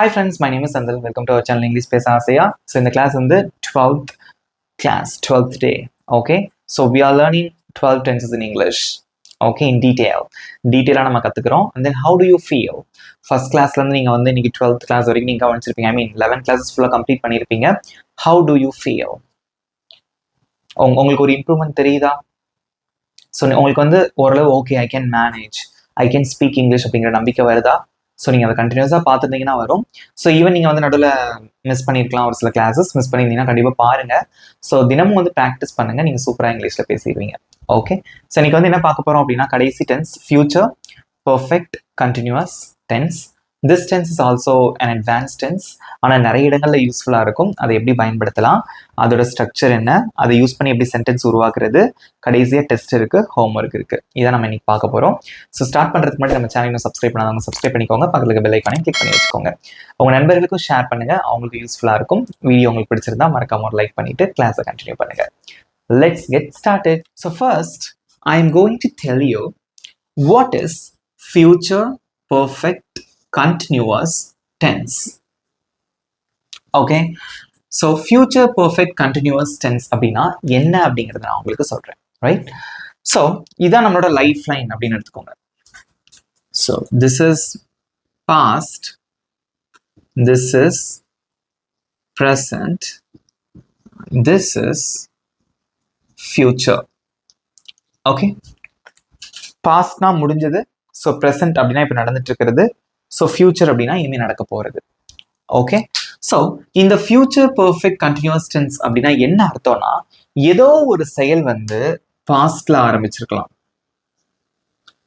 Hi friends, my name is Sandal. Welcome to our channel English Space Asia. So in the class in the 12th class, 12th day. Okay, so we are learning 12 tenses in English. Okay, in detail. Detail நம்ம கத்துக்கிறோம். And then how do you feel? First classல இருந்து நீங்க வந்து இன்னைக்கு 12th class வரைக்கும் நீங்க கவனிச்சிருப்பீங்க. I mean 11 classes full complete பண்ணிருப்பீங்க. How do you feel? உங்களுக்கு ஒரு இம்ப்ரூவ்மெண்ட் தெரியுதா? ஸோ உங்களுக்கு வந்து ஓரளவு okay I can manage, I can speak English அப்படிங்கிற நம்பிக்கை வருதா? ஸோ நீங்கள் அதை கண்டினியூஸாக பார்த்துருந்தீங்கன்னா வரும். ஸோ ஈவன் நீங்கள் வந்து நடுவில் மிஸ் பண்ணியிருக்கலாம், ஒரு சில கிளாஸஸ் மிஸ் பண்ணியிருந்தீங்கன்னா கண்டிப்பாக பாருங்கள். ஸோ தினமும் வந்து ப்ராக்டிஸ் பண்ணுங்கள், நீங்கள் சூப்பராக இங்கிலீஷில் பேசிடுவீங்க. ஓகே, ஸோ இன்னைக்கு வந்து என்ன பார்க்க போகிறோம் அப்படின்னா கடைசி tense, future perfect continuous tense. This tense is also an advance tense. ஆனால் நிறைய இடங்களில் யூஸ்ஃபுல்லாக இருக்கும். அதை எப்படி பயன்படுத்தலாம், அதோட ஸ்ட்ரக்சர் என்ன, அதை யூஸ் பண்ணி எப்படி சென்டென்ஸ் உருவாக்குறது, கடைசியாக டெஸ்ட் இருக்குது, ஹோம் ஒர்க் இருக்குது. இதை நம்ம இன்னைக்கு பார்க்க போகிறோம். ஸோ ஸ்டார்ட் பண்ணுறதுக்கு முன்னாடி நம்ம சேனல் சப்ஸ்கிரைப் பண்ணாதவங்க சப்ஸ்கிரைப் பண்ணிக்கோங்க, பக்கத்துக்கு பெல் ஐக்கானையும் கிளிக் பண்ணி வச்சுக்கோங்க. உங்கள் நண்பர்களுக்கும் ஷேர் பண்ணுங்கள், அவங்களுக்கு யூஸ்ஃபுல்லாக இருக்கும். வீடியோ உங்களுக்கு பிடிச்சிருந்தா மறக்காம ஒரு லைக் பண்ணிட்டு கிளாஸை கண்டினியூ பண்ணுங்கள். Let's get started. So first, I am going to tell you what is future perfect continuous tense. Okay, so future perfect continuous tense அப்படின்னா என்ன அப்படிங்கிறத நான் உங்களுக்கு சொல்றேன். ரைட், ஸோ இதான் நம்மளோட லைஃப் லைன் அப்படின்னு எடுத்துக்கோங்க. So this is past, this is present, this is future. Okay, பாஸ்ட்னா முடிஞ்சது, ஸோ ப்ரெசென்ட் அப்படின்னா இப்போ நடந்துட்டு இருக்கிறது, ஸோ ஃபியூச்சர் அப்படின்னா இனிமேல் நடக்க போகிறது. ஓகே, ஸோ இந்த ஃபியூச்சர் பர்ஃபெக்ட் கண்டினியூஸ் டென்ஸ் அப்படின்னா என்ன அர்த்தம்னா, ஏதோ ஒரு செயல் வந்து பாஸ்ட்ல ஆரம்பிச்சிருக்கலாம்.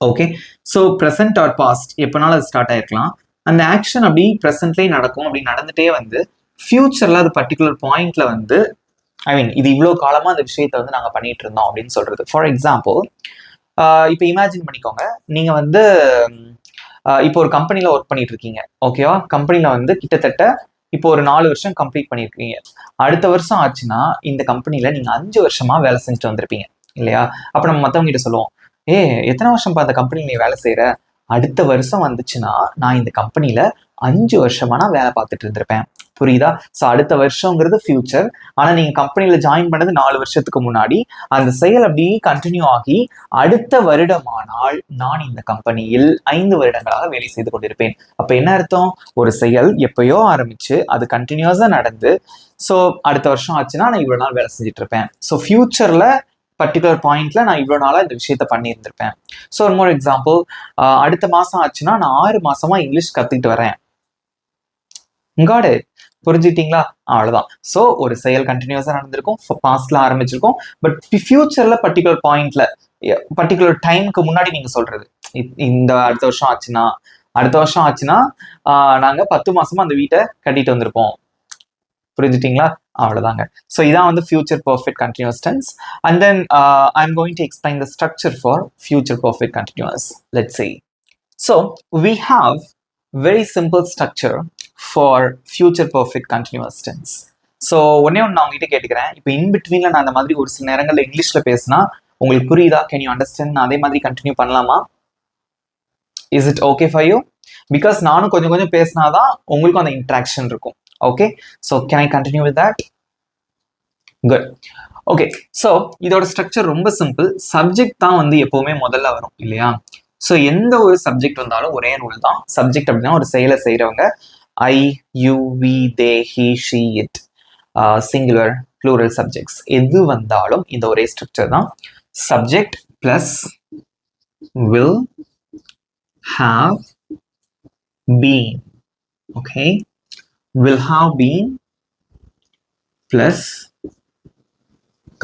Okay, so present or past எப்போனாலும் அது ஸ்டார்ட் ஆயிருக்கலாம். அந்த ஆக்ஷன் அப்படி ப்ரெசென்ட்லேயே நடக்கும், அப்படி நடந்துட்டே வந்து ஃபியூச்சர்ல அது பர்டிகுலர் பாயிண்ட்ல வந்து ஐ மீன் இது இவ்வளோ காலமாக அந்த விஷயத்தை வந்து நாங்கள் பண்ணிட்டு இருந்தோம் அப்படின்னு சொல்றது. ஃபார் எக்ஸாம்பிள், இப்போ இமேஜின் பண்ணிக்கோங்க, நீங்கள் வந்து இப்போ ஒரு கம்பெனியில் ஒர்க் பண்ணிட்டு இருக்கீங்க. ஓகேவா, கம்பெனியில் வந்து கிட்டத்தட்ட இப்போ ஒரு 4 வருஷம் கம்ப்ளீட் பண்ணியிருக்கீங்க. அடுத்த வருஷம் ஆச்சுன்னா இந்த கம்பெனியில் நீங்கள் 5 வருஷமா வேலை செஞ்சுட்டு வந்திருப்பீங்க இல்லையா? அப்போ நம்ம மற்றவங்க கிட்ட சொல்லுவோம், எத்தனை வருஷம் அந்த கம்பெனியில் நீ வேலை செய்கிற, அடுத்த வருஷம் வந்துச்சுன்னா நான் இந்த கம்பெனியில் 5 வருஷமா நான் வேலை பார்த்துட்டு இருந்திருப்பேன். புரியுதா? ஸோ அடுத்த வருஷங்கிறது ஃபியூச்சர். ஆனால் நீங்கள் கம்பெனியில் ஜாயின் பண்ணது 4 வருஷத்துக்கு முன்னாடி. அந்த செயல் அப்படியே கண்டினியூ ஆகி அடுத்த வருடமானால் நான் இந்த கம்பெனியில் 5 வருடங்களாக வேலை செய்து கொண்டிருப்பேன். அப்போ என்ன அர்த்தம்? ஒரு செயல் எப்பயோ ஆரம்பிச்சு அது கண்டினியூஸாக நடந்து ஸோ அடுத்த வருஷம் ஆச்சுன்னா நான் இவ்வளோ நாள் வேலை செஞ்சுட்டு இருப்பேன். ஸோ ஃபியூச்சரில் பர்டிகுலர் பாயிண்ட்ல நான் இவ்வளோ நாளாக இந்த விஷயத்த பண்ணியிருந்திருப்பேன். ஸோ ஒரு மோர் எக்ஸாம்பிள், அடுத்த மாதம் ஆச்சுன்னா நான் 6 மாசமா இங்கிலீஷ் கற்றுக்கிட்டு வரேன். Got it? புரிஞ்சுக்கிட்டீங்களா? அவ்வளோதான். ஸோ ஒரு செயல் கண்டினியூஸாக நடந்திருக்கும், பாஸ்ட்ல ஆரம்பிச்சிருக்கும், பட் ஃபியூச்சர்ல பர்டிகுலர் பாயிண்ட்ல பர்டிகுலர் டைமுக்கு முன்னாடி நீங்க சொல்றது, இந்த அடுத்த வருஷம் ஆச்சுன்னா நாங்க 10 மாசமா அந்த வீட்டை கட்டிட்டு வந்திருப்போம். புரிஞ்சுட்டீங்களா? அவ்வளோதாங்க. ஸோ இதான் வந்து future perfect continuous tense. And then I am going to explain the structure for future perfect continuous. Let's see. So we have very simple structure for future perfect continuous tense. So ஒன்னே ஒன்று நான் உங்ககிட்ட கேட்டுக்கிறேன், இப்போ இன்பிட்வீன்ல நான் அந்த மாதிரி ஒரு சில நேரங்களில் இங்கிலீஷ்ல பேசினா உங்களுக்கு புரியுதா? Can you understand? நான் அதே மாதிரி கண்டினியூ பண்ணலாமா? Is it okay for you? Because நானும் கொஞ்சம் கொஞ்சம் பேசினாதான் உங்களுக்கும் அந்த இன்ட்ராக்ஷன் இருக்கும். Okay, so can I continue with that? Good. Okay, so இதோட ஸ்ட்ரக்சர் ரொம்ப சிம்பிள். சப்ஜெக்ட் தான் வந்து எப்பவுமே முதல்ல வரும் இல்லையா? ஸோ எந்த ஒரு சப்ஜெக்ட் வந்தாலும் ஒரே ரூல் தான். சப்ஜெக்ட் அப்படின்னா ஒரு செயலை செய்கிறவங்க, I, you, we, they, he, she, it, singular, plural subjects எது வந்தாலும் இந்த ஒரே ஸ்ட்ரக்சர் தான். Subject plus will have been. Okay, will have been plus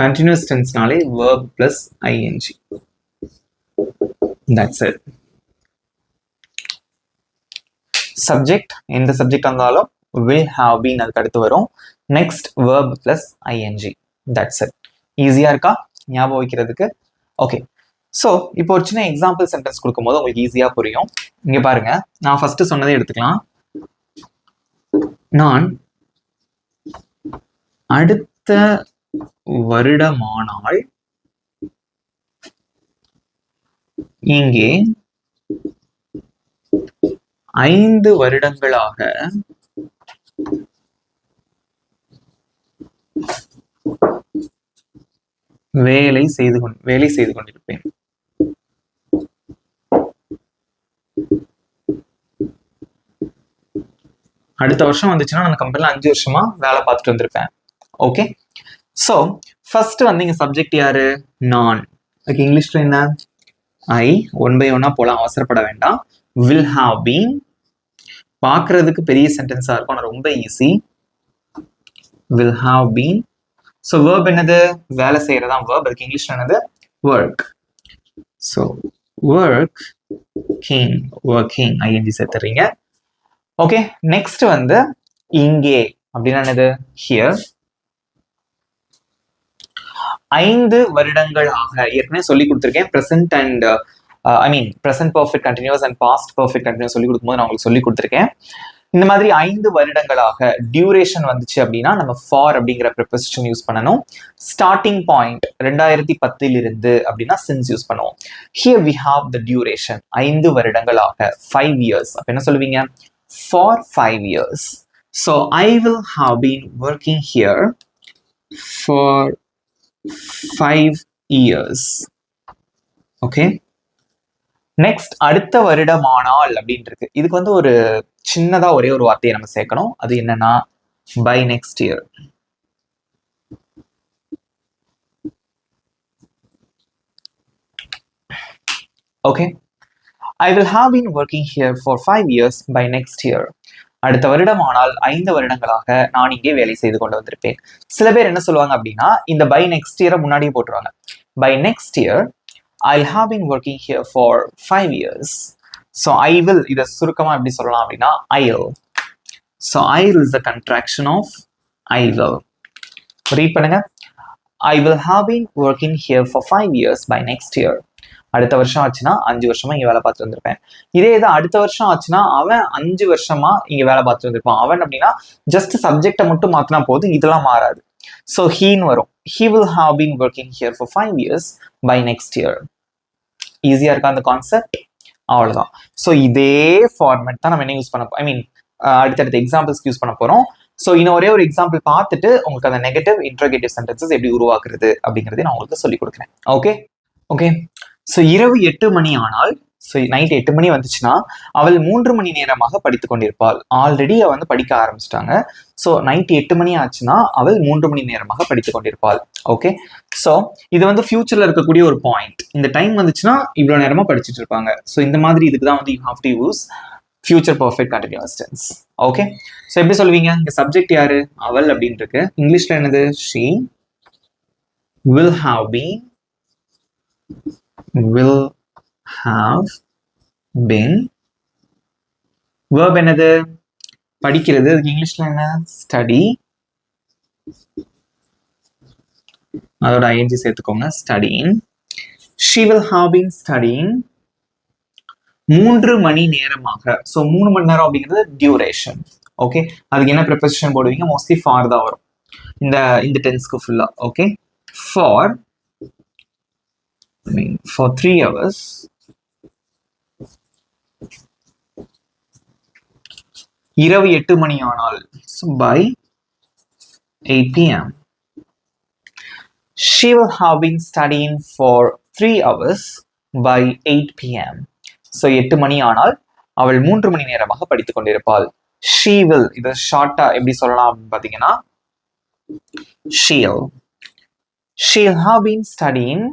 continuous tense நாலே verb plus ing. That's it. Subject எந்த சப்ஜெக்ட் வந்தாலும் will have been அதுக்கு அடுத்து வரும். Next verb plus ing. That's it. ஈஸியா இருக்கா ஞாபகம் வைக்கிறதுக்கு? ஓகே, ஸோ இப்போ ஒரு சின்ன எக்ஸாம்பிள் சென்டென்ஸ் கொடுக்கும்போது உங்களுக்கு ஈஸியா புரியும். இங்க பாருங்க, நான் ஃபர்ஸ்ட் சொன்னதே எடுத்துக்கலாம். நான் அடுத்த வருடமானால் இங்கே 5 வருடங்களாக வேலை செய்து கொண்டிருப்பேன். அடுத்த வருஷம் வந்துச்சுன்னா அந்த கம்பெனில 5 வருஷமா வேலை பார்த்துட்டு வந்திருப்பேன். ஓகே, ஸோ ஃபர்ஸ்ட் வந்து இங்க சப்ஜெக்ட் யாரு? நான். ஓகே, இங்கிலீஷ்ல என்ன? ஐ. 1 by 1 போலாம், அவசரப்பட வேண்டாம். will have been. பார்க்கறதுக்கு பெரிய சென்டென்ஸா இருக்கும், ஆனால் ரொம்ப easy. will have been. So verb என்னது? வேலை செய்யறதா verb. அதுக்கு இங்கிலீஷ்ல என்னது? work. ஸோ working ing சேர்த்துறீங்க. ஓகே, நெக்ஸ்ட் வந்து இங்கே அப்படின்னா என்னது? here. 5 வருடங்களாக ஏற்கனவே சொல்லி கொடுத்துருக்கேன். Present and present perfect continuous and past perfect continuous சொல்லி கொடுக்கும்போது நான் உங்களுக்கு சொல்லி கொடுத்துருக்கேன். இந்த மாதிரி 5 வருடங்களாக டியூரேஷன் வந்துச்சு அப்படின்னா நம்ம ஃபார் அப்படிங்கிற ப்ரிபோசிஷன் யூஸ் பண்ணணும். ஸ்டார்டிங் பாயிண்ட் 2010 இருந்து அப்படின்னா சின்ஸ் யூஸ் பண்ணுவோம். Here we have the duration 5 வருடங்களாக 5 years. அப்ப என்ன சொல்லுவீங்க? For 5 years. So I will have been working here for 5 years. Okay, next அடுத்த வருடமானால் அப்படின்னு இருக்கு. இதுக்கு வந்து ஒரு சின்னதா ஒரே ஒரு வார்த்தையை நம்ம சேர்க்கணும். அது என்னன்னா by next year. Okay, I will have been working here for 5 years by next year. அடுத்த வருடமானால் 5 வருடங்களாக நான் இங்கே வேலை செய்து கொண்டு வந்திருப்பேன். சில பேர் என்ன சொல்லுவாங்க அப்படின்னா இந்த பை நெக்ஸ்ட் இயரை முன்னாடியே போட்டுருவாங்க. By next year I'll have been working here for 5 years. So I will, இதை சுருக்கமா எப்படி சொல்லலாம் அப்படின்னா I'll. So I'll is the contraction of I will. Read பண்ணுங்க. I will have been working here for 5 years by next year. அடுத்த வருஷம் ஆச்சுன்னா 5 வருஷமா இங்க வேலை பார்த்து வந்திருப்பேன். இதே இது அடுத்த வருஷம் ஆச்சுன்னா அவன் 5 வருஷமா இங்க வேலை பார்த்து வந்திருப்பான். அவன் அப்படின்னா ஜஸ்ட் சப்ஜெக்டை மட்டும் மாத்தினா போதும், இதெல்லாம் மாறாது. ஸோ ஹீன்னு வரும். He will have been working here for 5 years by next year. ஈஸியா இருக்கா அந்த கான்செப்ட்? அவ்வளவுதான். ஸோ இதே ஃபார்மேட் தான் நம்ம என்ன யூஸ் பண்ண அடுத்தடுத்த எக்ஸாம்பிள்ஸ்க்கு யூஸ் பண்ண போறோம். ஸோ இன்னும் ஒரே ஒரு எக்ஸாம்பிள் பார்த்துட்டு உங்களுக்கு அந்த நெகட்டிவ் இன்ட்ரோகேட்டிவ் சென்டென்சஸ் எப்படி உருவாக்குறது அப்படிங்கிறத நான் உங்களுக்கு சொல்லி கொடுக்குறேன். ஓகே. ஸோ இரவு 8 மணி ஆனால், ஸோ நைட் 8 மணி வந்துச்சுன்னா அவள் 3 மணி நேரமாக படித்து கொண்டிருப்பாள். ஆல்ரெடி அவள் வந்து படிக்க ஆரம்பிச்சிட்டாங்க. ஸோ நைட் 8 மணி ஆச்சுன்னா அவள் 3 மணி நேரமாக படித்து கொண்டிருப்பாள். ஓகே, ஸோ இது வந்து ஃபியூச்சர்ல இருக்கக்கூடிய ஒரு பாயிண்ட். இந்த டைம் வந்துச்சுன்னா இவ்வளோ நேரமா படிச்சுட்டு இருப்பாங்க. ஸோ இந்த மாதிரி இதுக்கு தான் வந்து you have to use future perfect continuous tense. Okay, so எப்படி சொல்லுவீங்க? இங்க சப்ஜெக்ட் யாரு? அவள் அப்படின்னு இருக்கு. இங்கிலீஷ்ல என்னது? she will have been verb என்னது? படிக்கிறது. அதுக்கு இங்கிலீஷ்ல என்ன? ஸ்டடி. அதோட ing சேர்த்துக்கோங்க, studying. she will have been studying 3 மணி நேரமாக. ஸோ 3 மணி நேரம் அப்படிங்கிறது டியூரேஷன். ஓகே, அதுக்கு என்ன ப்ரிபோசிஷன் போடுவீங்க? மோஸ்ட்லி ஃபார் தான் வரும் இந்த டென்ஸ்க்கு ஃபுல்லா. Okay, for for 3 hours. இரவு 8 மணி ஆனால், so by 8 p.m. She will have been studying for 3 hours by 8 p.m. So 8 மணி ஆனால் அவள் 3 மணி நேரமாக படித்துக் கொண்டிருப்பாள். She will, இதை ஷார்ட்டா எப்படி சொல்லலாம் அப்படின்னு பாத்தீங்கன்னா she'll have been studying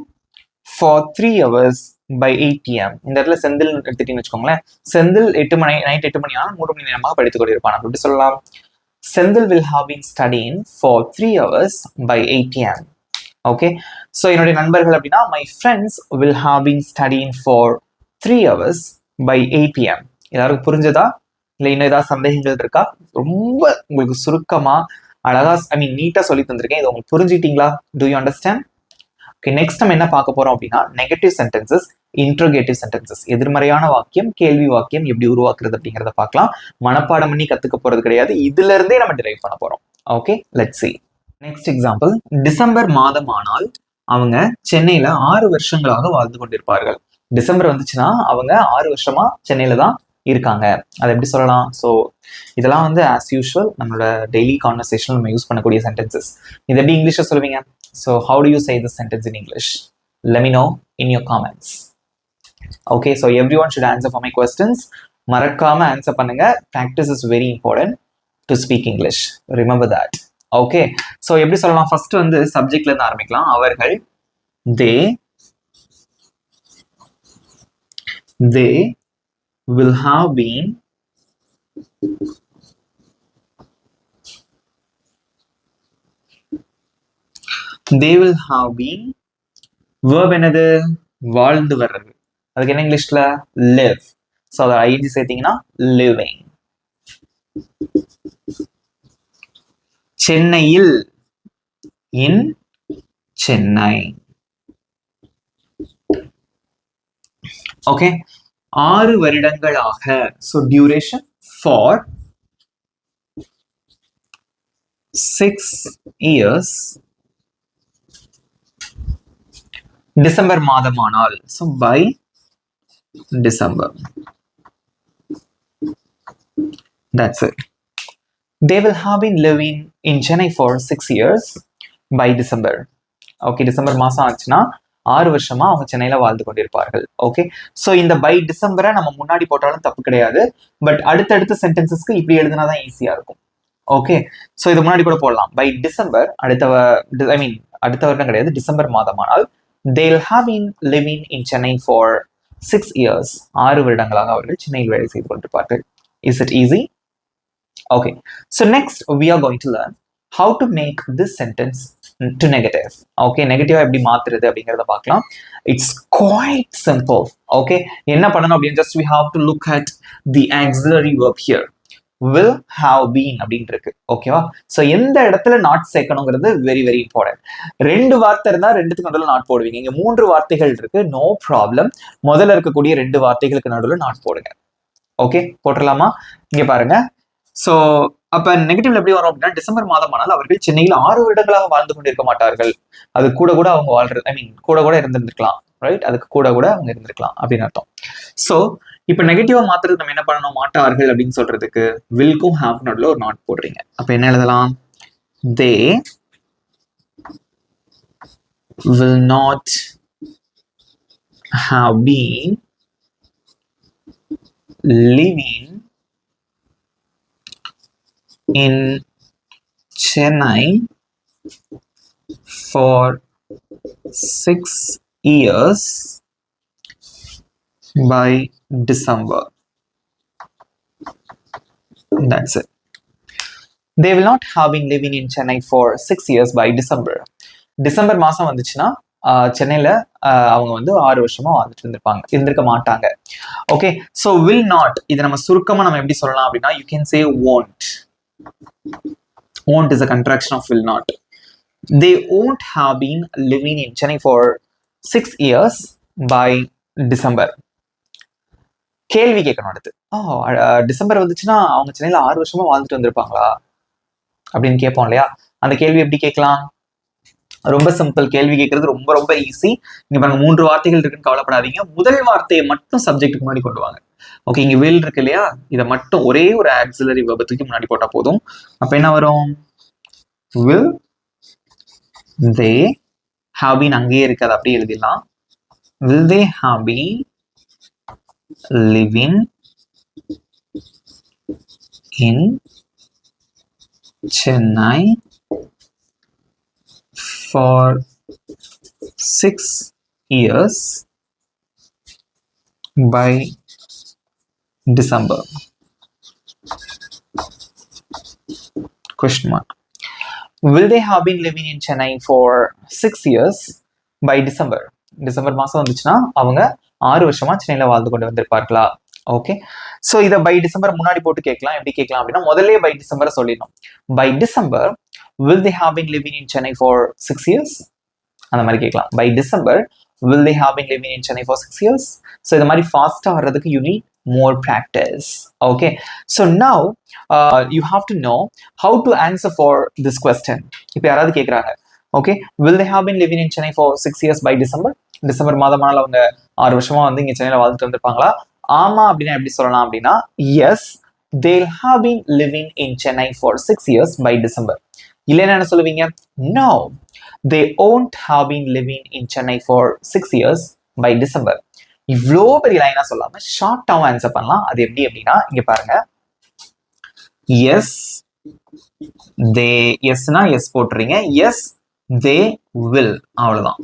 for 3 hours by 8 p.m. இந்த இடத்துல செந்தில் எடுத்துட்டீங்கன்னு வச்சுக்கோங்களேன். செந்தில் நைட் 8 மணி ஆனால் 3 மணி நேரமாக படித்துக் கொண்டிருப்பான். அப்படி சொல்லலாம், Senthil will have been studying for 3 hours by 8 p.m. Okay, so என்னுடைய நண்பர்கள் அப்படின்னா my friends will have been studying for 3 hours by 8 p.m. எல்லாருக்கும் புரிஞ்சதா? இல்லை இன்னும் ஏதாவது சந்தேகங்கள் இருக்கா? ரொம்ப உங்களுக்கு சுருக்கமா அழகா நீட்டா சொல்லி தந்திருக்கேன். இது உங்களுக்கு புரிஞ்சுக்கிட்டீங்களா? Do you understand? Okay, next நம்ம என்ன பார்க்க போறோம் அப்படின்னா நெகட்டிவ் சென்டென்சஸ், இன்ட்ரோகேட்டிவ் சென்டென்சஸ், எதிர்மறையான வாக்கியம், கேள்வி வாக்கியம் எப்படி உருவாக்குறது அப்படிங்கிறத பார்க்கலாம். மனப்பாடம் பண்ணி கத்துக்க போறது கிடையாது, இதுல இருந்தே நம்ம டிரைவ் பண்ண போறோம். Okay, let's see. Next example, December மாதம் ஆனால் அவங்க சென்னையில 6 வருஷங்களாக வாழ்ந்து கொண்டிருப்பார்கள். டிசம்பர் வந்துச்சுன்னா அவங்க 6 வருஷமா சென்னையில தான் இருக்காங்க. அதை எப்படி சொல்லலாம்? ஸோ இதெல்லாம் வந்து ஆஸ் யூஷுவல் நம்மளோட டெய்லி கான்வர்சேஷன் நம்ம யூஸ் பண்ணக்கூடிய சென்டென்சஸ். இது எப்படி இங்கிலீஷ்ல சொல்லுவீங்க? So how do you say this sentence in English? Let me know in your comments. Okay, so everyone should answer for my questions. மறக்காம answer பண்ணுங்க. Practice is very important to speak English. Remember that. Okay, so எப்படி சொல்லலாம்? First வந்து subjectல இருந்து ஆரம்பிக்கலாம். அவர்கள், they will have been verb என்னது? வாழ்ந்து வர்றது. அதுக்கு என்ன இங்கிலீஷ்ல? live. So அதை ஐடி சேர்த்தீங்கன்னா living. சென்னையில், in சென்னை. ஓகே, 6 வருடங்களாக. So duration for 6 years. டிசம்பர் மாதமானால், so by December. That's it. They will have been living in Chennai for 6 years by December. Okay, December மாசம் ஆச்சுன்னா 6 வருஷமா அவங்க சென்னையில வாழ்ந்து கொண்டிருப்பார்கள். ஓகே, ஸோ இந்த பை டிசம்பரை நம்ம முன்னாடி போட்டாலும் தப்பு கிடையாது. பட் அடுத்தடுத்த சென்டென்சஸ்க்கு இப்படி எழுதினாதான் ஈஸியா இருக்கும். ஓகே, ஸோ இது முன்னாடி கூட போடலாம். பை டிசம்பர், அடுத்த வருடம் கிடையாது, December மாதமானால் they'll have been living in Chennai for 6 years. 6 வருடங்களாக அவர்கள் சென்னையில் வேலை செய்து கொண்டிருப்பார்கள். Is it easy? Okay, so next we are going to learn how to make this sentence to negative. Okay, negative எப்படி மாத்துறது அப்படிங்கறத பார்க்கலாம். It's quite simple. Okay, என்ன பண்ணணும் அப்படின்னா just we have to look at the auxiliary verb here. will have been அப்படின்னு இருக்கு. ஓகேவா? ஸோ எந்த இடத்துல நாட் சேர்க்கணுங்கிறது வெரி வெரி இம்பார்ட்டன்ட். 2 வார்த்தை இருந்தா 2த்துக்கு நடுவில் நாட் போடுவீங்க. இங்க 3 வார்த்தைகள் இருக்கு, நோ ப்ராப்ளம். முதல்ல இருக்கக்கூடிய 2 வார்த்தைகளுக்கு நடுவில் நாட் போடுங்க. ஓகே, போட்டுடலாமா? இங்க பாருங்க. ஸோ அப்ப நெகட்டிவ்ல எப்படி வரும் அப்படின்னா, டிசம்பர் மாதமானால் அவர்கள் சென்னையில் 6 வருடங்களாக வாழ்ந்து கொண்டிருக்க மாட்டார்கள். அது கூட அவங்க வாழ்றது, கூட இருந்திருக்கலாம். ரைட், அதுக்கு கூட அவங்க இருந்திருக்கலாம் அப்படின்னு அர்த்தம். ஸோ இப்ப நெகட்டிவா மாத்துறது நம்ம என்ன பண்ணணும்? மாட்டார்கள் அப்படின்னு சொல்றதுக்கு வில்க்கும் ஹாவ் நடுவில் ஒரு நாட் போடுறீங்க. அப்ப என்ன எழுதலாம்? தே will not have been living in Chennai for 6 years by December. That's it. They will not have been living in Chennai for 6 years by December. December மாசம் வந்துச்சுன்னா சென்னையில அவங்க வந்து 6 வருஷமா வாழ்ந்துட்டு இருந்திருக்க மாட்டாங்க. ஓகே, ஸோ will not இதை நம்ம சுருக்கமா நம்ம எப்படி சொல்லலாம் அப்படின்னா, you can say won't. Won't is a contraction of will not. They won't have been living in Chennai for 6 years by December. கேள்வி கேட்கணும் அடுத்து. டிசம்பர் வந்துச்சுன்னா அவங்க சென்னையில 6 வருஷமா வாழ்ந்துட்டு வந்திருப்பாங்களா அப்படின்னு கேட்போம் இல்லையா? அந்த கேள்வி எப்படி கேட்கலாம்? ரொம்ப சிம்பிள். கேள்வி கேட்கறது ரொம்ப ரொம்ப ஈஸி. இங்க பாருங்க, 3 வார்த்தைகள் இருக்குன்னு கவலைப்படாதீங்க. முதல் வார்த்தையை மட்டும் சப்ஜெக்ட்டுக்கு முன்னாடி கொண்டு வாங்க. ஓகே, இங்க will இருக்கு இல்லையா? இதை மட்டும் ஒரே ஒரு ஆக்சிலரி வெர்பத்துக்கு முன்னாடி போட்டா போதும். அப்ப என்ன வரும்? will they have been, அங்கேயே இருக்காது, அப்படியே எழுதிடலாம். will they have been living in Chennai for 6 years by December? Question mark. Will they have been living in Chennai for 6 years by December? December மாசம் வந்துச்சுன்னா அவங்க 6 வருஷமா சென்னையில வாழ்ந்து கொண்டு வந்திருப்பார்களா? ஓகே, ஸோ இதை பை டிசம்பர் முன்னாடி போட்டு கேட்கலாம். எப்படி கேட்கலாம் அப்படின்னா, முதல்ல பை டிசம்பரை சொல்லிடணும். By December will they have been living in Chennai for 6 years? அந்த மாதிரி கேட்கலாம். By December will they have been living in Chennai for 6 years? So இந்த மாதிரி ஃபாஸ்டா வர்றதுக்கு you need more practice. Okay, so now you have to know how to answer for this question. இப்போ யாராவது கேட்குறாங்க, okay, will they have been living in Chennai for 6 years by December? December மாதமானால் அவங்க 6 வருஷமா வந்து இங்க சென்னையில வாழ்ந்துட்டு வந்திருப்பாங்களா? ஆமா அப்படின்னா எப்படி சொல்லலாம் அப்படின்னா, yes, they'll have been living in Chennai for 6 years by December. இல்லைன்னா என்ன சொல்லுவீங்க? No, they won't have been living in Chennai for 6 years by December. இவ்வளோ பெரிய லைனா சொல்லாம ஷார்ட்டாவும் ஆன்சர் பண்ணலாம். அது எப்படி அப்படின்னா இங்க பாருங்க, எஸ் தே, எஸ்னா எஸ் போட்டுறீங்க, எஸ் தே வில், அவ்வளவுதான்.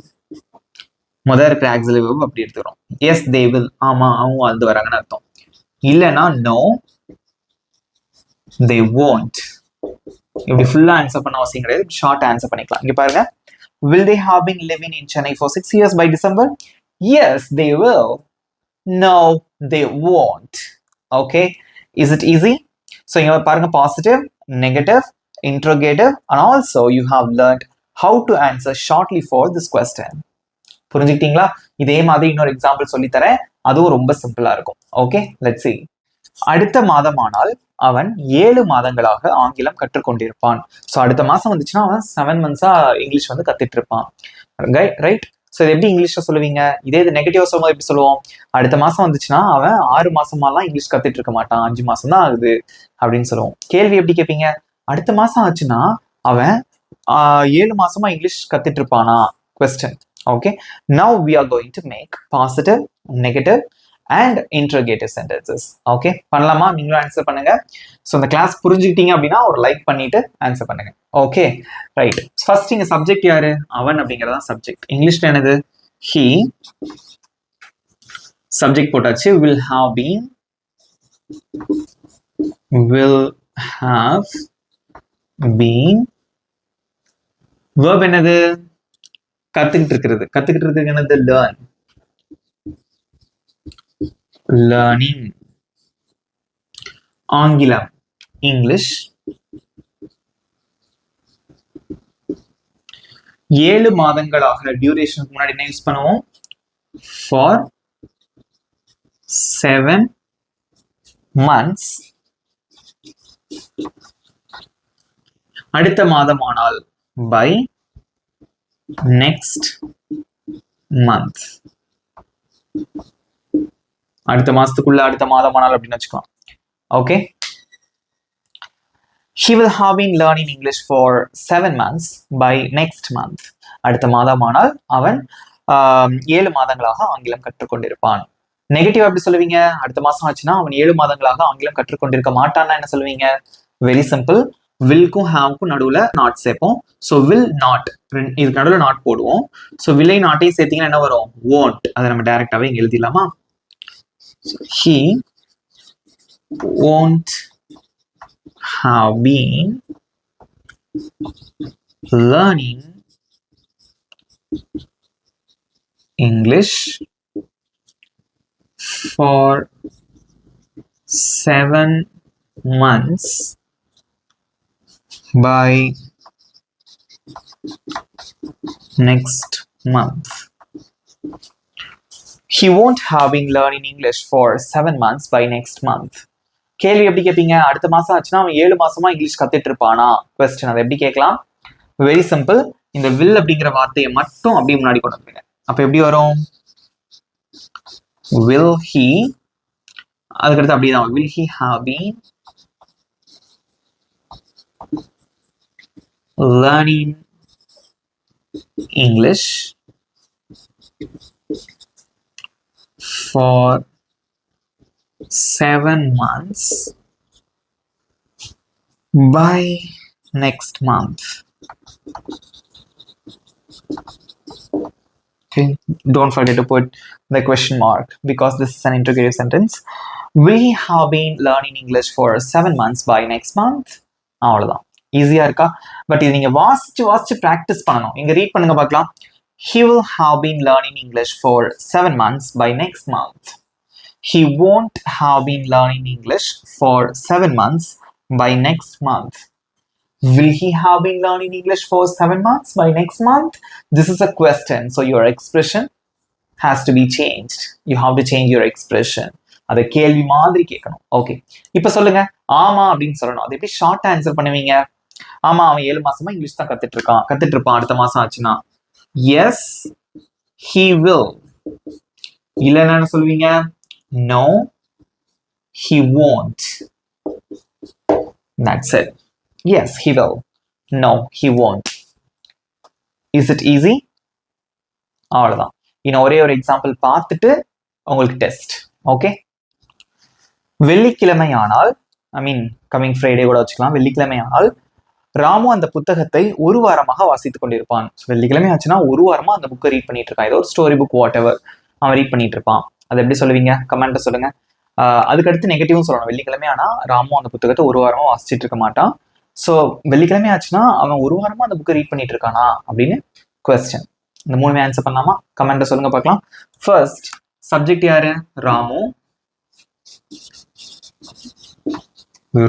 முதல் இருக்கிற ஆக்சிலரி வெர்ப் அப்படி எடுத்துக்கிறோம். எஸ் தே வில், ஆமா அவங்க வந்து வராங்கன்னு அர்த்தம். இல்லைன்னா நோ தே won't. இப்படி ஃபுல்லா ஆன்சர் பண்ண அவசியம் கிடையாது, ஷார்ட் ஆன்சர் பண்ணிக்கலாம். இங்க பாருங்க, will they have been living in Chennai for 6 years by December? Yes, they will. No, they won't. Okay, is it easy? So இங்க பாருங்க, positive, negative, interrogative, and also you have learned how to answer shortly for this question. புரிஞ்சுக்கிட்டீங்களா? இதே மாதிரி இன்னொரு example சொல்லி தரேன், அதுவும் ரொம்ப சிம்பிளா இருக்கும். Okay, let's see. அடுத்த மாதமானால் அவன் 7 மாதங்களாக ஆங்கிலம் கற்றுக்கொண்டிருப்பான். ஸோ அடுத்த மாசம் வந்துச்சுன்னா அவன் 7 months இங்கிலீஷ் வந்து கத்துட்டு இருப்பான். ரைட்? ஸோ இது எப்படி இங்கிலீஷ்ல சொல்லுவீங்க? இதே இது நெகட்டிவா சொல்லும்போது எப்படி சொல்லுவோம்? அடுத்த மாசம் வந்துச்சுன்னா அவன் 6 மாசமாலாம் இங்கிலீஷ் கத்துட்டு இருக்க மாட்டான், 5 மாசம் தான் ஆகுது அப்படின்னு சொல்லுவோம். கேள்வி எப்படி கேட்பீங்க? அடுத்த மாசம் ஆச்சுன்னா அவன் 7 மாசமா இங்கிலீஷ் கத்துட்டு இருப்பானா? Question. Okay, now we are going to make positive, negative and interrogative sentences. Okay, பண்ணலாமா? நீங்களும் ஆன்சர் பண்ணுங்க. ஸோ இந்த கிளாஸ் புரிஞ்சுக்கிட்டீங்க அப்படின்னா ஒரு லைக் பண்ணிட்டு ஆன்சர் பண்ணுங்க. Okay, right. ஃபர்ஸ்ட் இங்க சப்ஜெக்ட் யாரு? அவன் அப்படிங்கறதா சப்ஜெக்ட். இங்கிலீஷ்ல என்னது? ஹி. சப்ஜெக்ட் போட்டாச்சு. will have been, will have been. verb என்னது? கத்துக்கிட்டு இருக்கிறது. கத்துக்கிட்டு இருக்கிறது என்னது? learn. learning. ஆங்கிலம், இங்கிலீஷ். 7 மாதங்களாக டியூரேஷனுக்கு முன்னாடி என்ன யூஸ் பண்ணுவோம்? for 7 months. அடுத்த மாதமானால் by next month. அடுத்த மாசத்துக்குள்ள அடுத்த மாதமானால் அப்படின்னு வச்சுக்கலாம். Okay, he will have been learning English for 7 months by next month. அடுத்த மாதமானால் அவன் 7 மாதங்களாக ஆங்கிலம் கற்றுக்கொண்டிருப்பான். நெகட்டிவ் எப்படி சொல்லுவீங்க? அடுத்த மாசம் ஆச்சுன்னா அவன் 7 மாதங்களாக ஆங்கிலம் கற்றுக்கொண்டிருக்க மாட்டான்னா என்ன சொல்லுவீங்க? வெரி சிம்பிள், வில்க்கும் ஹாவ்க்கும் நடுவுல நாட் சேர்ப்போம். ஸோ வில் நாட், இதுக்கு நடுவில் நாட் போடுவோம். ஸோ வில்லை நாட்டையும் சேர்த்தீங்கன்னா என்ன வரும்? won't. அதை நம்ம டைரக்டாவே இங்க எழுதிடலாமா? he won't have been learning English for 7 months by next month. He won't have been learning English for 7 months by next month. கேள்வி எப்படி கேட்பீங்க? அடுத்த மாசம் ஆச்சுன்னா அவன் 7 மாசமா இங்கிலீஷ் கத்துட்டு இருப்பானா? கொஸ்டின். அதை எப்படி கேட்கலாம்? வெரி சிம்பிள், இந்த will அப்படிங்கிற வார்த்தையை மட்டும் அப்படியே முன்னாடி கொண்டு வந்துருங்க. அப்ப எப்படி வரும்? will he, அதுக்கடுத்து அப்படிதான் will he have been learning English for 7 months by next month. Okay, don't forget to put the question mark because this is an interrogative sentence. Will he have been learning English for 7 months by next month? அவ்வளவுதான். ஈஸியா இருக்கா? But இது நீங்க வாசிச்சு practice பண்ணணும். இங்க read பண்ணுங்க பார்க்கலாம். He will have been learning English for 7 months by next month. He won't have been learning English for 7 months by next month. Will he have been learning English for 7 months by next month? This is a question, so your expression has to be changed. You have to change your expression. அதை கேள்வி மாதிரி கேட்கணும். Okay, இப்ப சொல்லுங்க, ஆமா அப்படின்னு சொல்லணும். அது எப்படி ஷார்ட் ஆன்சர் பண்ணுவீங்க? ஆமா, அவன் 7 மாசமா இங்கிலீஷ் தான் கத்துட்டு இருப்பான். அடுத்த மாசம் ஆச்சுன்னா yes he will. இல்லைன்னா என்ன சொல்லுவீங்க? no he won't. That's it. Yes he will. No he won't. Is it easy? அவ்வளவுதான். இன்னும் ஒரே ஒரு எக்ஸாம்பிள் பார்த்துட்டு உங்களுக்கு டெஸ்ட். ஓகே, வெள்ளிக்கிழமை ஆனால், ஐ மீன் கமிங் ஃப்ரைடே கூட வச்சுக்கலாம். வெள்ளிக்கிழமை ஆனால் ராமு அந்த புத்தகத்தை ஒரு வாரமாக வாசித்துக் கொண்டிருப்பான். வெள்ளிக்கிழமை ஆச்சுன்னா ஒரு வாரமா அந்த புக்கை ரீட் பண்ணிட்டு இருக்கான். ஏதோ ஒரு ஸ்டோரி புக் வாட் எவர் அவன் ரீட் பண்ணிட்டு இருப்பான். அது எப்படி சொல்லுவீங்க? கமெண்ட்டை சொல்லுங்க. அதுக்கடுத்து நெகட்டிவும் சொல்லணும். வெள்ளிக்கிழமை ஆனா ராமு அந்த புத்தகத்தை ஒரு வாரமா வாசிச்சுட்டு இருக்க மாட்டான். ஸோ வெள்ளிக்கிழமை ஆச்சுன்னா அவன் ஒரு வாரமா அந்த புக்கை ரீட் பண்ணிட்டு இருக்கானா அப்படின்னு கொஸ்டின். இந்த 3 ஆன்சர் பண்ணலாமா? கமெண்ட்டை சொல்லுங்க பார்க்கலாம். ஃபர்ஸ்ட் சப்ஜெக்ட் யாரு? Ramu.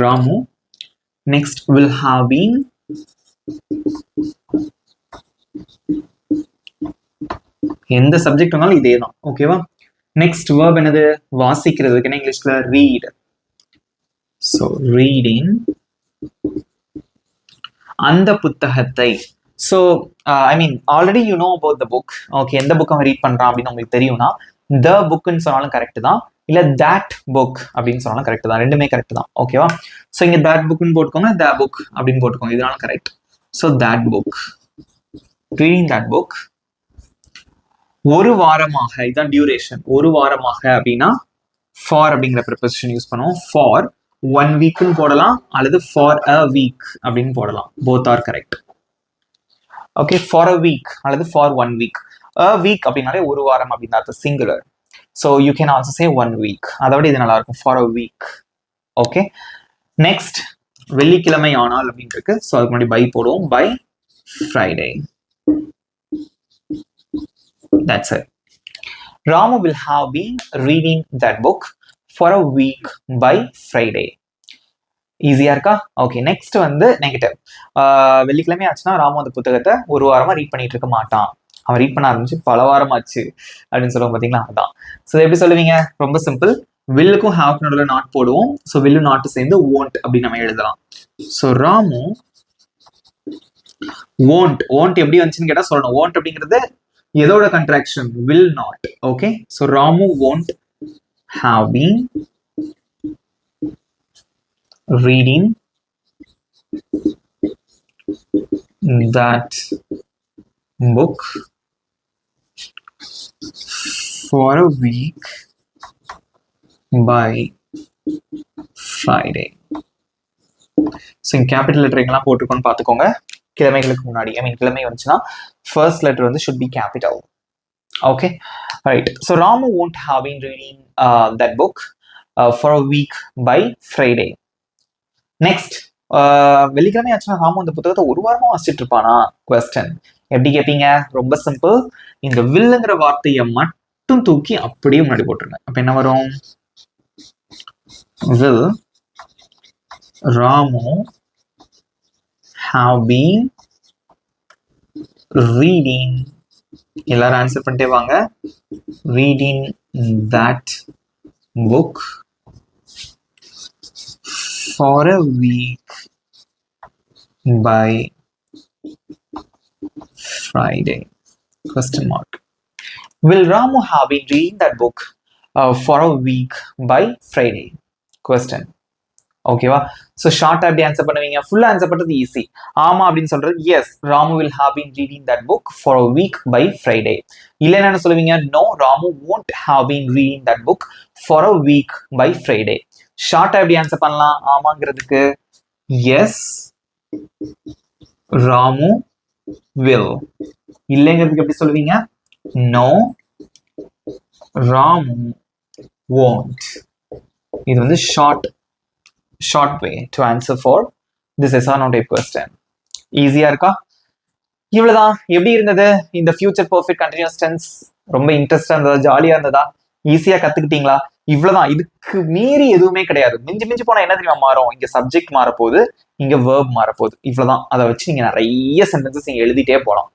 Ramu. Next will have been. எந்த சப்ஜெக்ட் வந்தாலும் இதே தான். ஓகேவா? நெக்ஸ்ட் verb என்னது? வாசிக்கிறதுக்கு என்ன இங்கிலீஷ்ல? ரீட். ஸோ ரீடிங் அந்த புத்தகத்தை. So I mean already you know about the book. Okay, எந்த புக் அவன் ரீட் பண்றான் அப்படின்னு உங்களுக்கு தெரியும்னா த புக்னு சொன்னாலும் கரெக்ட் தான், இல்ல தட் புக் அப்படின்னு சொன்னாலும் கரெக்ட் தான். ரெண்டுமே கரெக்ட் தான். ஓகேவா? ஸோ இங்க தட் புக்னு போட்டுக்கோங்க, த புக் அப்படின்னு போட்டுக்கோங்க, இதனால correct. So that book, reading that book. ஒரு வாரமாக, இதுதான் டியூரேஷன். ஒரு வாரமாக அப்படின்னா ஃபார் அப்படிங்கிற ப்ரிப்போசிஷன் யூஸ் பண்ணுவோம். ஃபார் 1 வீக்னு போடலாம், அல்லது ஃபார் அ வீக் அப்படின்னு போடலாம். Both are correct. Okay, for a week அல்லது ஃபார் 1 வீக். அ வீக் அப்படின்னாலே ஒரு வாரம் அப்படின்னு அர்த்தம், singular. So you can also say 1 week. அதோட இது நல்லா இருக்கும், for a week. Okay, next வெள்ளிக்கிழமை ஆனால் அப்படின்னு இருக்கு. ஸோ அதுக்கு முன்னாடி பை போடுவோம். By Friday. That's it. Ramu will have been reading that book for a week by Friday. ஈஸியா இருக்கா? ஓகே, நெக்ஸ்ட் வந்து நெகட்டிவ். வெள்ளிக்கிழமை ஆச்சுன்னா ராமு அந்த புத்தகத்தை ஒரு வாரமா ரீட் பண்ணிட்டு இருக்க மாட்டான். அவன் ரீட் பண்ண ஆரம்பிச்சு பல வாரம் ஆச்சு அப்படின்னு சொல்லுவோம் பாத்தீங்களா? அதான். ஸோ எப்படி சொல்லுவீங்க? ரொம்ப சிம்பிள். வில்லுக்கும் ஹாவ் நடுவில் நாட் போடுவோம். ஸோ வில்லு நாட்டு சேர்ந்து won't அப்படின்னு நம்ம எழுதலாம். ஸோ ராமு won't எப்படி வந்துச்சுன்னு கேட்டா சொல்லணும். won't அப்படிங்கிறது எதோட contraction? will not. Okay, so Ramu won't have been reading that book for a week by Friday. So இங்க கேபிட்டல் லெட்டர் எங்கெல்லாம் போட்டிருக்கோன்னு பார்த்துக்கோங்க. கிழமைகளுக்கு முன்னாடி, ஐ மீன் கிழமை வந்துச்சுன்னா ஃபர்ஸ்ட் லெட்டர் வந்து should be capital. Okay, right. So Ramu won't have been reading that book for a week by Friday. Next, வெள்ளிக்கிழமை ஆச்சுன்னா ராமு அந்த புத்தகத்தை ஒரு வாரமா வாசிச்சுட்டு இருப்பானா? கொஸ்டின். எப்படி கேட்பீங்க? ரொம்ப சிம்பிள். இந்த வில்லுங்கிற வார்த்தையை மட்டும் தூக்கி அப்படியே முன்னாடி போட்டுருங்க. அப்ப என்ன வரும்? will Ramu have been reading, எல்லாரும் ஆன்சர் பண்ணிட்டே வாங்க, reading that book for a week by Friday? Question mark. Will Ramu have been reading that book for a week by Friday? Question. ஓகேவா? ஸோ ஷார்ட்டா எப்படி ஆன்சர் பண்ணுவீங்க? ஃபுல்லா answer பண்றது easy. ஆமா அப்படின்னு சொல்றது yes, Ramu will have been reading that book for a week by Friday. இல்லைன்னா என்ன சொல்லுவீங்க? No, Ramu won't have been reading that book for a week by Friday. ஷார்ட்டா எப்படி ஆன்சர் பண்ணலாம்? ஆமாங்கிறதுக்கு எஸ், ராமு will. இல்லைங்கிறதுக்கு எப்படி சொல்லுவீங்க? No, Ramu won't. இது வந்து short way to answer for this yes or no type question. ஈஸியா இருக்கா? இவ்வளவுதான். எப்படி இருந்தது இந்த ஃபியூச்சர் பெர்ஃபெக்ட் கண்டினியூஸ் டென்ஸ்? ரொம்ப இன்ட்ரெஸ்டா இருந்ததா? ஜாலியா இருந்ததா? ஈஸியா கத்துக்கிட்டீங்களா? இவ்வளவுதான். இதுக்கு மீறி எதுவுமே கிடையாது. மிஞ்சி போனா என்ன தெரியுமா மாறும்? இங்க சப்ஜெக்ட் மாறப்போகுது, இங்க வேர்ப் மாறப்போகுது. இவ்வளவுதான். அதை வச்சு நீங்க நிறைய சென்டென்சஸ் நீங்க எழுதிட்டே போகலாம்.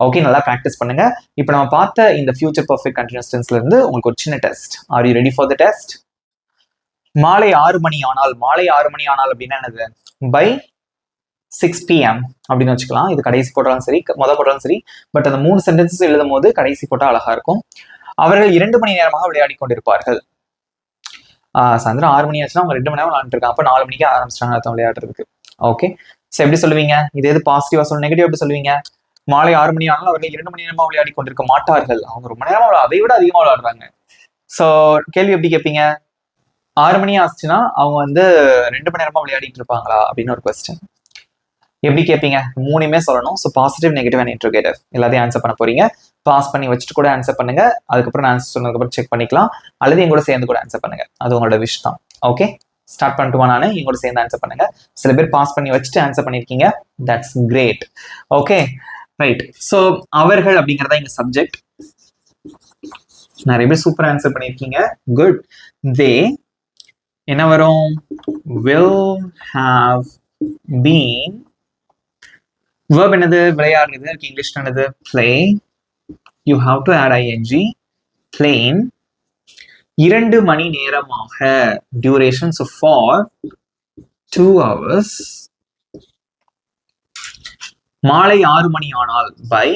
ஓகே, நல்லா ப்ராக்டிஸ் பண்ணுங்க. இப்போ நம்ம பார்த்த இந்த ஃபியூச்சர் பெர்ஃபெக்ட் கண்டினியூஸ் டென்ஸ்ல இருந்து உங்களுக்கு ஒரு சின்ன test. Are you ready for the test? மாலை 6 மணி ஆனால், மாலை 6 மணி ஆனால் அப்படின்னா என்னது? பை 6 PM அப்படின்னு வச்சுக்கலாம். இது கடைசி போட்டாலும் சரி, போட்டாலும் சரி. பட் அந்த 3 சென்டென்சஸ் எழுதும் போது கடைசி போட்டா அழகா இருக்கும். அவர்கள் 2 மணி நேரமாக விளையாடி கொண்டிருப்பார்கள். சாயந்தரம் 6 மணி ஆச்சுன்னா அவங்க 2 மணி நேரம் விளையாண்டுருக்காங்க. அப்போ 4 மணிக்கு ஆரம்பிச்சிட்டாங்க அர்த்தம் விளையாடுறதுக்கு. ஓகே, ஸோ எப்படி சொல்லுவீங்க? இது எது பாசிட்டிவா சொல்லணும், நெகட்டிவ் எப்படி சொல்லுவீங்க? மாலை 6 மணி ஆனாலும் அவர்கள் 2 மணி நேரமா விளையாடி கொண்டிருக்க மாட்டார்கள். அவங்க ரொம்ப நேரமா அதை விட அதிகமா விளையாடுறாங்க. ஸோ கேள்வி எப்படி கேட்பீங்க? 6 மணி ஆச்சுன்னா அவங்க வந்து 2 மணி நேரமா விளையாடிட்டு இருப்பாங்களா அப்படின்னு ஒரு கொஸ்டின். எப்படி கேட்பீங்க? மூணுமே சொல்லணும். So positive, negative and interrogative எல்லாத்தையும் ஆன்சர் பண்ண போறீங்க. பாஸ் பண்ணி வச்சுட்டு கூட ஆன்சர் பண்ணுங்க. அதுக்கப்புறம் நான் ஆன்சர் சொன்னதுக்கப்புறம் செக் பண்ணிக்கலாம். அல்லது எங்கூட சேர்ந்து கூட ஆன்சர் பண்ணுங்க. அது உங்களோட விஷ் தான். ஓகே, ஸ்டார்ட் பண்ணிட்டுமா? நான் எங்கூட சேர்ந்து ஆன்சர் பண்ணுங்க. சில பேர் பாஸ் பண்ணி வச்சுட்டு ஆன்சர் பண்ணியிருக்கீங்க. That's great. Okay, right. So அவர்கள் அப்படிங்கிறதா இங்க சப்ஜெக்ட். நிறைய பேர் சூப்பர் ஆன்சர் பண்ணியிருக்கீங்க. குட். தே என்ன வரும்? will have been. verb என்னது? விளையாடுறது. அதுக்கு இங்கிலீஷ் என்னது? play. you have to add ing. playing. 2 மணி நேரமாக, duration, so for 2 hours. மாலை 6 மணி ஆனால், by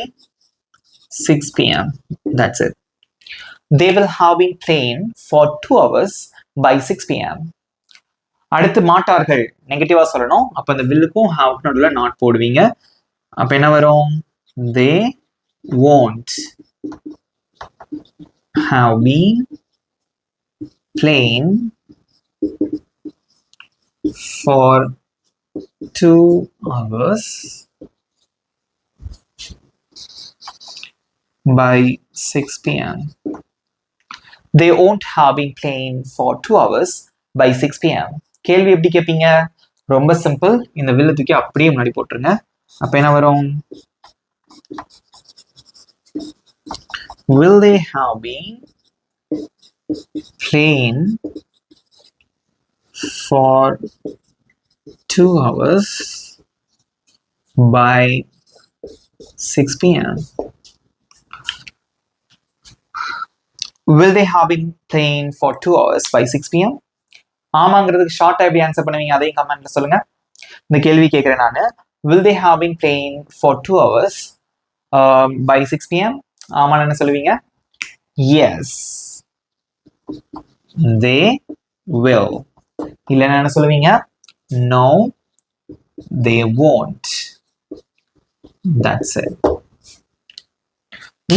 6 p.m. that's it. they will have been playing for 2 hours by 6 p.m. அடுத்து மாட்டார்கள், நெகட்டிவா சொல்லணும். அப்ப அந்த வில்லுக்கும் ஹாவ் நடுவுல நாட் போடுவீங்க. அப்ப என்ன வரும்? they won't have been playing for 2 hours by 6 p.m. they won't have been playing for 2 hours by 6 p.m. கேள்வி எப்படி கேட்பீங்க? ரொம்ப சிம்பிள். இந்த வில்ல தூக்கி அப்படியே முன்னாடி போட்டுருங்க. அப்ப என்ன வரும்? will they have been playing for 2 hours by 6 p.m. will they have been playing for 2 hours by 6 p.m. ஆமாங்கிறதுக்கு ஷார்ட்டா எப்படி ஆன்சர் பண்ணுவீங்க? அதையும் கமெண்ட்ல சொல்லுங்க. இந்த கேள்வி கேட்கிறேன் நான். will they have been playing for 2 hours by 6 p.m. ஆமான்னு என்ன சொல்லுவீங்க? yes they will. இல்லைன்னா என்ன சொல்லுவீங்க? no they won't. that's it.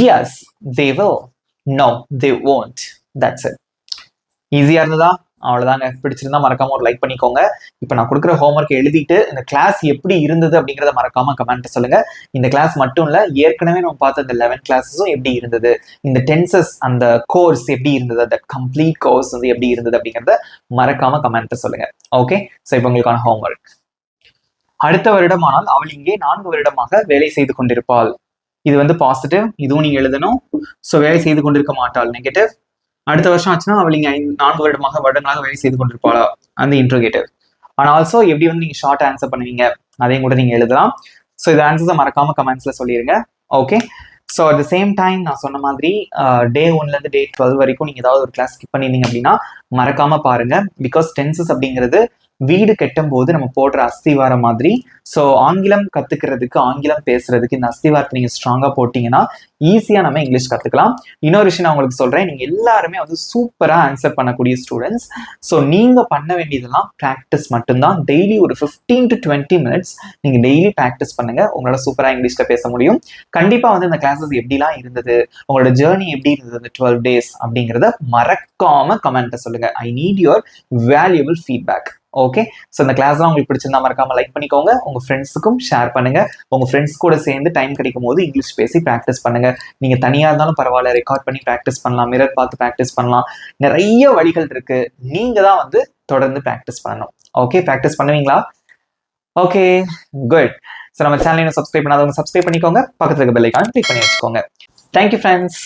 yes they will. no they won't. that's it. ஈஸியா இருந்ததா? அவ்வளவுதாங்க. பிடிச்சிருந்தா மறக்காம ஒரு லைக் பண்ணிக்கோங்க. இப்ப நான் கொடுக்குற ஹோம்ஒர்க் எழுதிட்டு இந்த கிளாஸ் எப்படி இருந்தது அப்படிங்கறத மறக்காம கமெண்ட் சொல்லுங்க. இந்த கிளாஸ் மட்டும் இல்ல, ஏற்கனவே நம்ம பார்த்த இந்த 11 கிளாஸஸும் எப்படி இருந்தது, இந்த டென்சஸ் அந்த கோர்ஸ் எப்படி இருந்தது, அந்த கம்ப்ளீட் கோர்ஸ் வந்து எப்படி இருந்தது அப்படிங்கறத மறக்காம கமெண்ட் சொல்லுங்க. ஓகே, ஸோ இப்போ உங்களுக்கான ஹோம்ஒர்க். அடுத்த வருடமானால் அவள் இங்கே 4 வருடமாக வேலை செய்து கொண்டிருப்பாள். இது வந்து பாசிட்டிவ், இதுவும் நீங்க எழுதணும். ஸோ வேலை செய்து கொண்டிருக்க மாட்டாள், நெகட்டிவ். அடுத்த வருஷம் ஆச்சுன்னா அவள் இங்க 4 வருடங்களாக வேலை செய்து கொண்டிருப்பாளா, அந்த இன்ட்ரோகேட்டிவ். ஆனால் ஆல்சோ எப்படி வந்து நீங்க ஷார்ட் ஆன்சர் பண்ணுவீங்க அதையும் கூட நீங்க எழுதலாம். ஸோ இந்த ஆன்சர்ஸை மறக்காம கமெண்ட்ஸ்ல சொல்லிடுங்க. Okay, so at the same time நான் சொன்ன மாதிரி டே 1லேருந்து டே 12 வரைக்கும் நீங்க ஏதாவது ஒரு கிளாஸ் ஸ்கிப் பண்ணிருந்தீங்க அப்படின்னா மறக்காம பாருங்க. பிகாஸ் டென்சஸ் அப்படிங்கிறது வீடு கட்டும் போது நம்ம போடுற அஸ்திவாரம் மாதிரி. ஸோ ஆங்கிலம் கத்துக்கிறதுக்கு, ஆங்கிலம் பேசுறதுக்கு இந்த அஸ்திவாரத்தை நீங்க ஸ்ட்ராங்கா போட்டீங்கன்னா ஈஸியா நம்ம இங்கிலீஷ் கத்துக்கலாம். இன்னொரு விஷயம் நான் உங்களுக்கு சொல்றேன், நீங்க எல்லாருமே வந்து சூப்பரா ஆன்சர் பண்ணக்கூடிய ஸ்டூடெண்ட்ஸ். ஸோ நீங்க பண்ண வேண்டியதெல்லாம் ப்ராக்டிஸ் மட்டும்தான். டெய்லி ஒரு 15 to 20 minutes நீங்க டெய்லி ப்ராக்டிஸ் பண்ணுங்க. உங்களால சூப்பரா இங்கிலீஷ்ல பேச முடியும். கண்டிப்பா வந்து இந்த கிளாஸஸ் எப்படிலாம் இருந்தது, உங்களோட ஜேர்னி எப்படி இருந்தது இந்த 12 days அப்படிங்கிறத மறக்காம கமெண்ட்டை சொல்லுங்க. I need your valuable feedback. Okay, so இந்த கிளாஸ்லாம் உங்களுக்கு பிடிச்சிருந்தா மறக்காம லைக் பண்ணிக்கோங்க. உங்க ஃப்ரெண்ட்ஸுக்கும் ஷேர் பண்ணுங்க. உங்க ஃப்ரெண்ட்ஸ் கூட சேர்ந்து டைம் கிடைக்கும் போது இங்கிலீஷ் பேசி ப்ராக்டிஸ் பண்ணுங்க. நீங்க தனியா இருந்தாலும் பரவாயில்ல, ரெக்கார்ட் பண்ணி ப்ராக்டிஸ் பண்ணலாம், மிரர் பார்த்து ப்ராக்டிஸ் பண்ணலாம். நிறைய வழிகள் இருக்கு. நீங்க தான் வந்து தொடர்ந்து ப்ராக்டிஸ் பண்ணணும். ஓகே, ப்ராக்டிஸ் பண்ணுவீங்களா? Okay, good. ஸோ நம்ம சேனலை சப்ஸ்கிரைப் பண்ணாதவங்க சப்ஸ்கிரைப் பண்ணிக்கோங்க. பக்கத்துல இருக்க பெல் ஐகான் கிளிக் பண்ணி வச்சுக்கோங்க. Thank you friends.